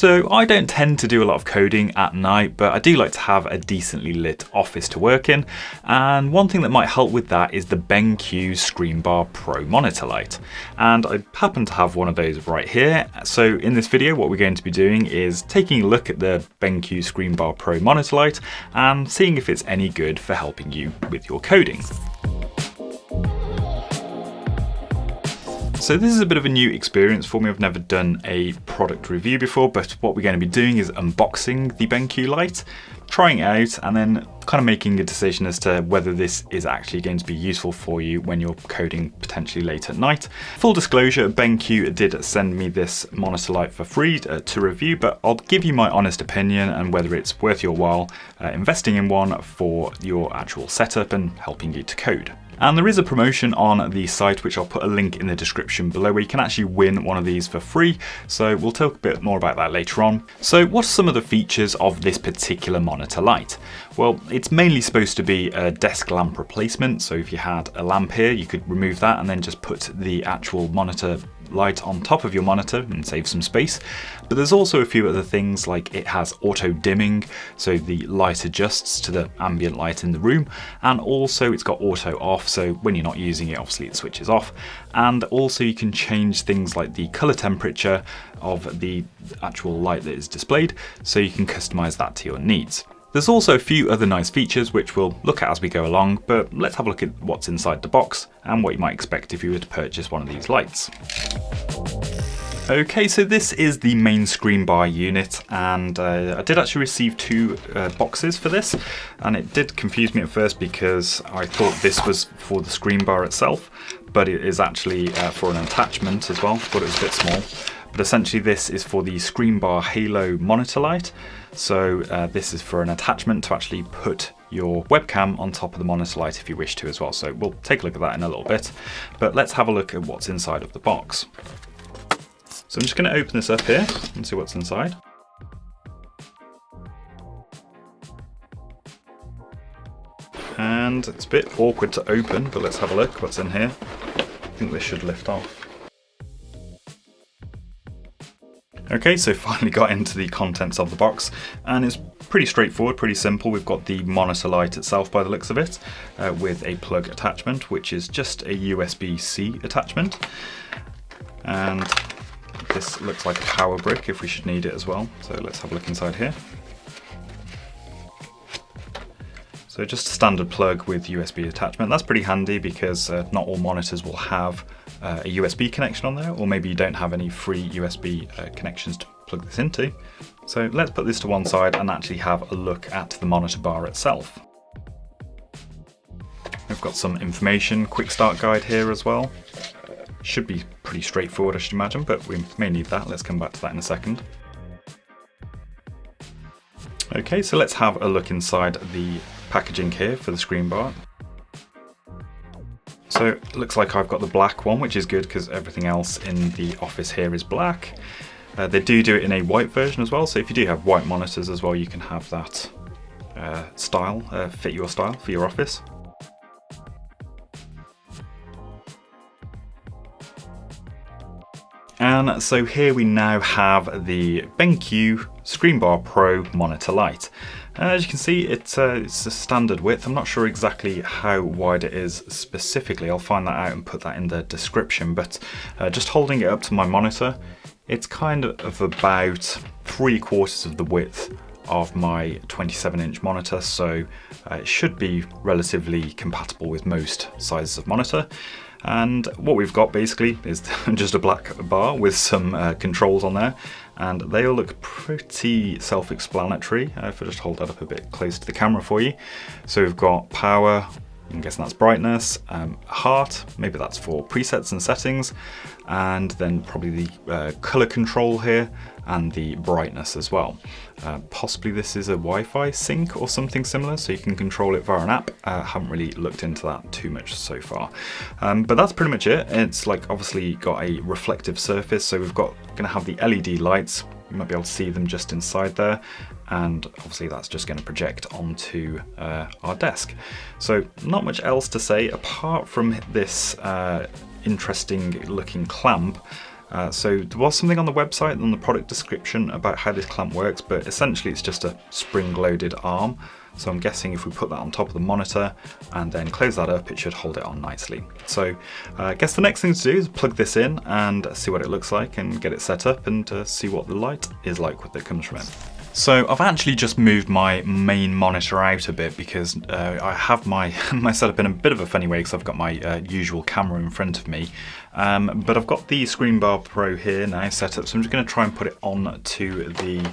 So I don't tend to do a lot of coding at night, but I do like to have a decently lit office to work in. And one thing that might help with that is the BenQ ScreenBar Pro monitor light. And I happen to have one of those right here. So in this video, what we're going to be doing is taking a look at the BenQ ScreenBar Pro monitor light and seeing if it's any good for helping you with your coding. So this is a bit of a new experience for me. I've never done a product review before, but what we're going to be doing is unboxing the BenQ light, trying it out, and then kind of making a decision as to whether this is actually going to be useful for you when you're coding potentially late at night. Full disclosure, BenQ did send me this monitor light for free to review, but I'll give you my honest opinion and whether it's worth your while investing in one for your actual setup and helping you to code. And there is a promotion on the site, which I'll put a link in the description below, where you can actually win one of these for free. So we'll talk a bit more about that later on. So what's some of the features of this particular monitor light? Well, it's mainly supposed to be a desk lamp replacement. So if you had a lamp here, you could remove that and then just put the actual monitor light on top of your monitor and save some space. But there's also a few other things, like it has auto dimming, so the light adjusts to the ambient light in the room, and also it's got auto off, so when you're not using it, obviously it switches off. And also you can change things like the color temperature of the actual light that is displayed, so you can customize that to your needs. There's also a few other nice features which we'll look at as we go along, but let's have a look at what's inside the box and what you might expect if you were to purchase one of these lights. Okay, so this is the main ScreenBar unit, and I did actually receive two boxes for this, and it did confuse me at first because I thought this was for the ScreenBar itself, but it is actually for an attachment as well. Thought it was a bit small. But essentially this is for the ScreenBar Halo monitor light. So this is for an attachment to actually put your webcam on top of the monitor light if you wish to as well. So we'll take a look at that in a little bit, but let's have a look at what's inside of the box. So I'm just going to open this up here and see what's inside. And it's a bit awkward to open, but let's have a look what's in here. I think this should lift off. Okay, so finally got into the contents of the box, and it's pretty straightforward, pretty simple. We've got the monitor light itself by the looks of it, with a plug attachment, which is just a USB-C attachment. And this looks like a power brick if we should need it as well. So let's have a look inside here. So just a standard plug with USB attachment. That's pretty handy because not all monitors will have a USB connection on there, or maybe you don't have any free USB connections to plug this into. So let's put this to one side and actually have a look at the monitor bar itself. We've got some information, quick start guide here as well. Should be pretty straightforward, I should imagine, but we may need that. Let's come back to that in a second. Okay, so let's have a look inside the packaging here for the ScreenBar. So it looks like I've got the black one, which is good because everything else in the office here is black. They do it in a white version as well, so if you do have white monitors as well, you can have that style, fit your style for your office. And so here we now have the BenQ ScreenBar Pro monitor light. As you can see, it's a standard width. I'm not sure exactly how wide it is specifically. I'll find that out and put that in the description, but just holding it up to my monitor, it's kind of about 3/4 of the width of my 27-inch monitor, so it should be relatively compatible with most sizes of monitor. And what we've got basically is just a black bar with some controls on there, and they all look pretty self-explanatory. If I just hold that up a bit close to the camera for you. So we've got power, I'm guessing that's brightness, heart, maybe that's for presets and settings, and then probably the color control here, and the brightness as well. Possibly this is a Wi-Fi sync or something similar, so you can control it via an app. Haven't really looked into that too much so far, but that's pretty much it. It's like obviously got a reflective surface, so we've got going to have the LED lights. You might be able to see them just inside there, and obviously that's just going to project onto our desk. So not much else to say apart from this interesting looking clamp. So there was something on the website, on the product description, about how this clamp works, but essentially it's just a spring-loaded arm. So I'm guessing if we put that on top of the monitor and then close that up, it should hold it on nicely. So I guess the next thing to do is plug this in and see what it looks like and get it set up and see what the light is like that comes from it. So I've actually just moved my main monitor out a bit because I have my setup in a bit of a funny way because I've got my usual camera in front of me. But I've got the ScreenBar Pro here now set up, so I'm just going to try and put it on to the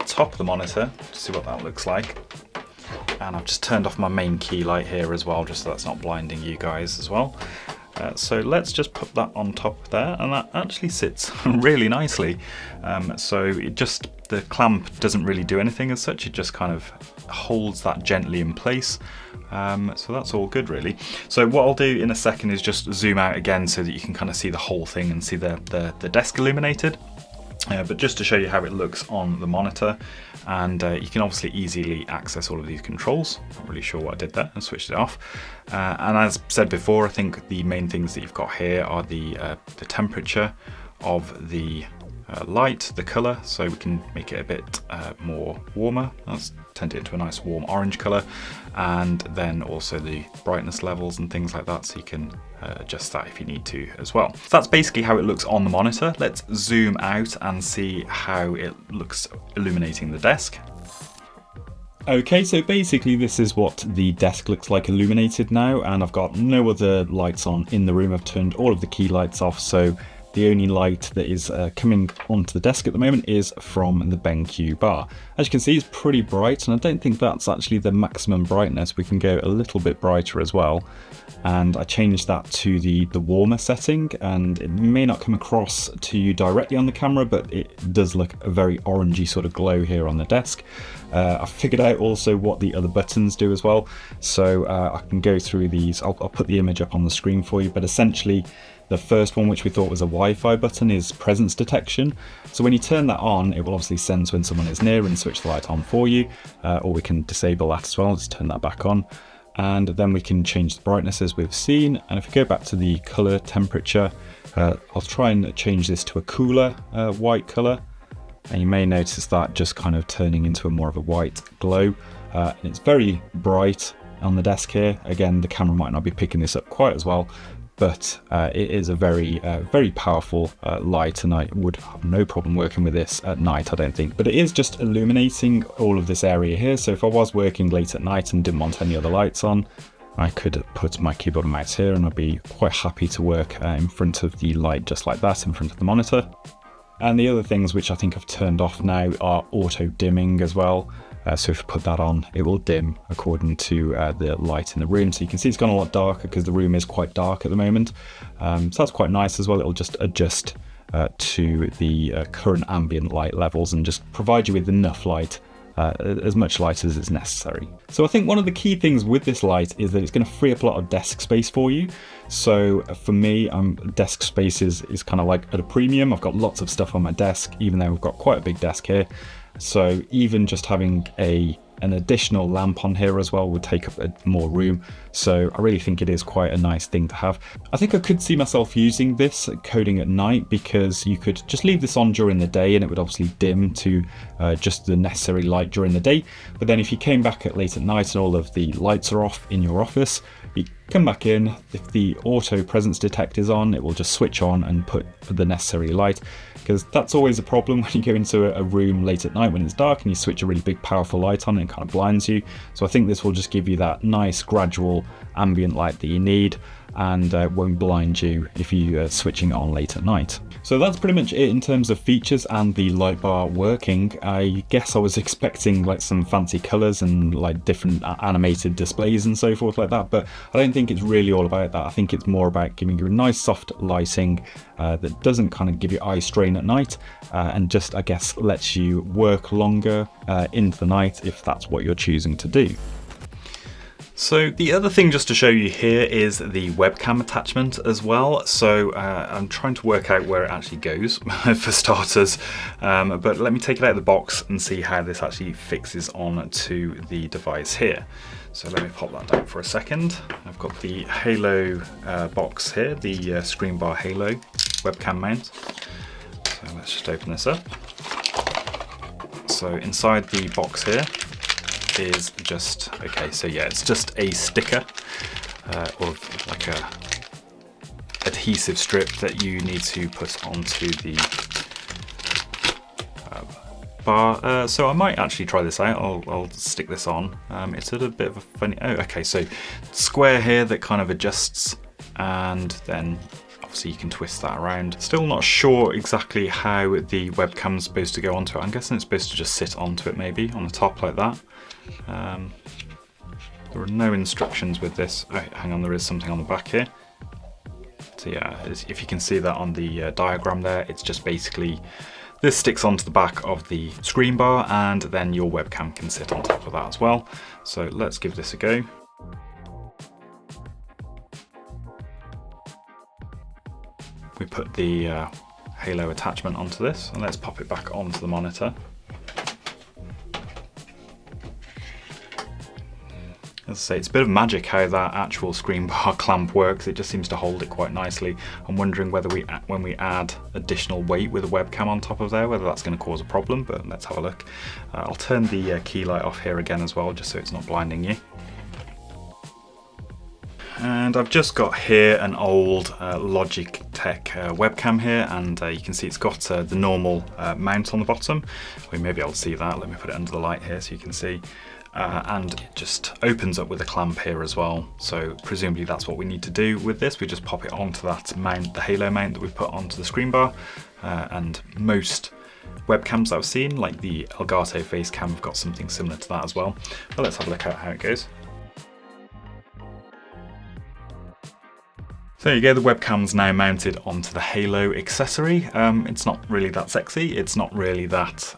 top of the monitor to see what that looks like. And I've just turned off my main key light here as well, just so that's not blinding you guys as well. So let's just put that on top there, and that actually sits really nicely. So the clamp doesn't really do anything as such, it just kind of holds that gently in place. So that's all good really. So what I'll do in a second is just zoom out again so that you can kind of see the whole thing and see the desk illuminated. But just to show you how it looks on the monitor, and you can obviously easily access all of these controls. Not really sure what I did there, and switched it off. And as said before, I think the main things that you've got here are the temperature of the light, the colour, so we can make it a bit more warmer. Let's tend it into a nice warm orange colour, and then also the brightness levels and things like that, so you can adjust that if you need to as well. So that's basically how it looks on the monitor. Let's zoom out and see how it looks illuminating the desk. Okay, so basically this is what the desk looks like illuminated now, and I've got no other lights on in the room. I've turned all of the key lights off, so the only light that is coming onto the desk at the moment is from the BenQ bar. As you can see, it's pretty bright, and I don't think that's actually the maximum brightness. We can go a little bit brighter as well. And I changed that to the warmer setting, and it may not come across to you directly on the camera, but it does look a very orangey sort of glow here on the desk. I figured out also what the other buttons do as well, so I can go through these. I'll put the image up on the screen for you, but essentially the first one, which we thought was a Wi-Fi button, is presence detection. So when you turn that on, it will obviously sense when someone is near and switch the light on for you, or we can disable that as well. Just turn that back on. And then we can change the brightness as we've seen. And if we go back to the color temperature, I'll try and change this to a cooler white color. And you may notice that just kind of turning into more of a white glow. And it's very bright on the desk here. Again, the camera might not be picking this up quite as well, but it is a very powerful light, and I would have no problem working with this at night, I don't think. But it is just illuminating all of this area here, so if I was working late at night and didn't want any other lights on, I could put my keyboard and mouse here and I'd be quite happy to work in front of the light just like that, in front of the monitor. And the other things which I think I've turned off now are auto dimming as well. So if I put that on, it will dim according to the light in the room. So you can see it's gone a lot darker because the room is quite dark at the moment. So that's quite nice as well. It'll just adjust to the current ambient light levels and just provide you with enough light, as much light as is necessary. So I think one of the key things with this light is that it's going to free up a lot of desk space for you. So for me, desk space is kind of like at a premium. I've got lots of stuff on my desk, even though we've got quite a big desk here. So even just having an additional lamp on here as well would take up more room. So I really think it is quite a nice thing to have. I think I could see myself using this coding at night, because you could just leave this on during the day and it would obviously dim to just the necessary light during the day. But then if you came back late at night and all of the lights are off in your office, you come back in, if the auto presence detect is on, it will just switch on and put the necessary light, because that's always a problem when you go into a room late at night when it's dark and you switch a really big powerful light on, and it kind of blinds you. So I think this will just give you that nice gradual ambient light that you need, and won't blind you if you are switching it on late at night. So that's pretty much it in terms of features and the light bar working. I guess I was expecting like some fancy colors and like different animated displays and so forth like that, but I don't think it's really all about that. I think it's more about giving you a nice soft lighting that doesn't kind of give you eye strain at night, and just, I guess, lets you work longer into the night if that's what you're choosing to do. So the other thing just to show you here is the webcam attachment as well. So I'm trying to work out where it actually goes for starters, but let me take it out of the box and see how this actually fixes on to the device here. So let me pop that down for a second. I've got the Halo box here, the ScreenBar Halo. webcam mount. So let's just open this up. So inside the box here is just, okay, so yeah, it's just a sticker of like a adhesive strip that you need to put onto the bar. So I might actually try this out. I'll stick this on. It's at a bit of a funny, oh, okay, so square here that kind of adjusts, and then obviously you can twist that around. Still not sure exactly how the webcam's supposed to go onto it. I'm guessing it's supposed to just sit onto it, maybe on the top like that. There are no instructions with this. Oh, hang on, there is something on the back here. So yeah, if you can see that on the diagram there, it's just basically this sticks onto the back of the screen bar, and then your webcam can sit on top of that as well. So let's give this a go. We put the Halo attachment onto this, and let's pop it back onto the monitor. As I say, it's a bit of magic how that actual screen bar clamp works. It just seems to hold it quite nicely. I'm wondering whether when we add additional weight with a webcam on top of there, whether that's going to cause a problem, but let's have a look. I'll turn the key light off here again as well, just so it's not blinding you. And I've just got here an old Logitech webcam here, and you can see it's got the normal mount on the bottom. We may be able to see that. Let me put it under the light here so you can see. And it just opens up with a clamp here as well. So presumably that's what we need to do with this. We just pop it onto that mount, the Halo mount that we put onto the screen bar. And most webcams I've seen, like the Elgato Facecam, have got something similar to that as well. But let's have a look at how it goes. So there you go, the webcam's now mounted onto the Halo accessory. It's not really that sexy, it's not really that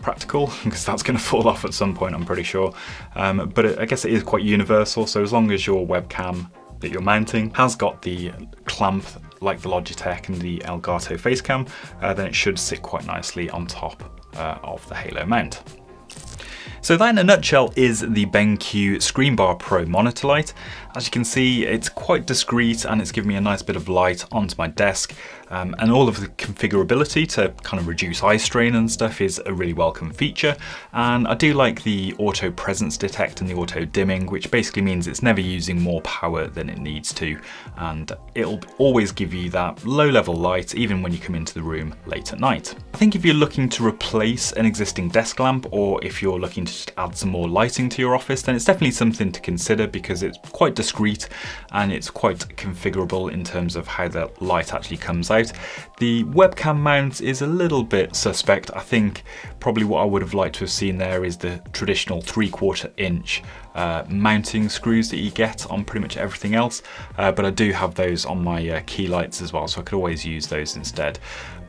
practical, because that's going to fall off at some point, I'm pretty sure. But I guess it is quite universal, so as long as your webcam that you're mounting has got the clamp like the Logitech and the Elgato Facecam, then it should sit quite nicely on top of the Halo mount. So that in a nutshell is the BenQ ScreenBar Pro monitor light. As you can see, it's quite discreet and it's given me a nice bit of light onto my desk, and all of the configurability to kind of reduce eye strain and stuff is a really welcome feature. And I do like the auto presence detect and the auto dimming, which basically means it's never using more power than it needs to, and it'll always give you that low level light even when you come into the room late at night. I think if you're looking to replace an existing desk lamp, or if you're looking to just add some more lighting to your office, then it's definitely something to consider, because it's quite discreet and it's quite configurable in terms of how the light actually comes out. The webcam mount is a little bit suspect. I think probably what I would have liked to have seen there is the traditional 3/4 inch mounting screws that you get on pretty much everything else, but I do have those on my key lights as well, so I could always use those instead.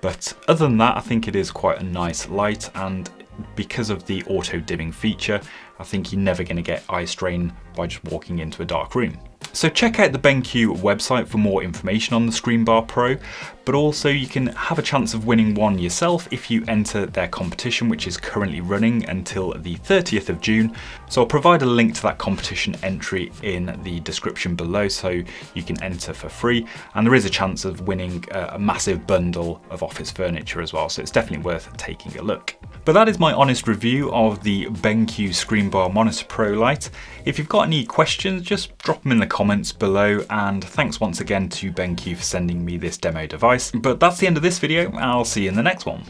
But other than that, I think it is quite a nice light, and because of the auto dimming feature, I think you're never going to get eye strain by just walking into a dark room. So check out the BenQ website for more information on the ScreenBar Pro, but also you can have a chance of winning one yourself if you enter their competition, which is currently running until the 30th of June. So I'll provide a link to that competition entry in the description below so you can enter for free, and there is a chance of winning a massive bundle of office furniture as well, so it's definitely worth taking a look. But that is my honest review of the BenQ ScreenBar Monitor Pro Lite. If you've got any questions, just drop them in the comments below, and thanks once again to BenQ for sending me this demo device. But that's the end of this video, I'll see you in the next one.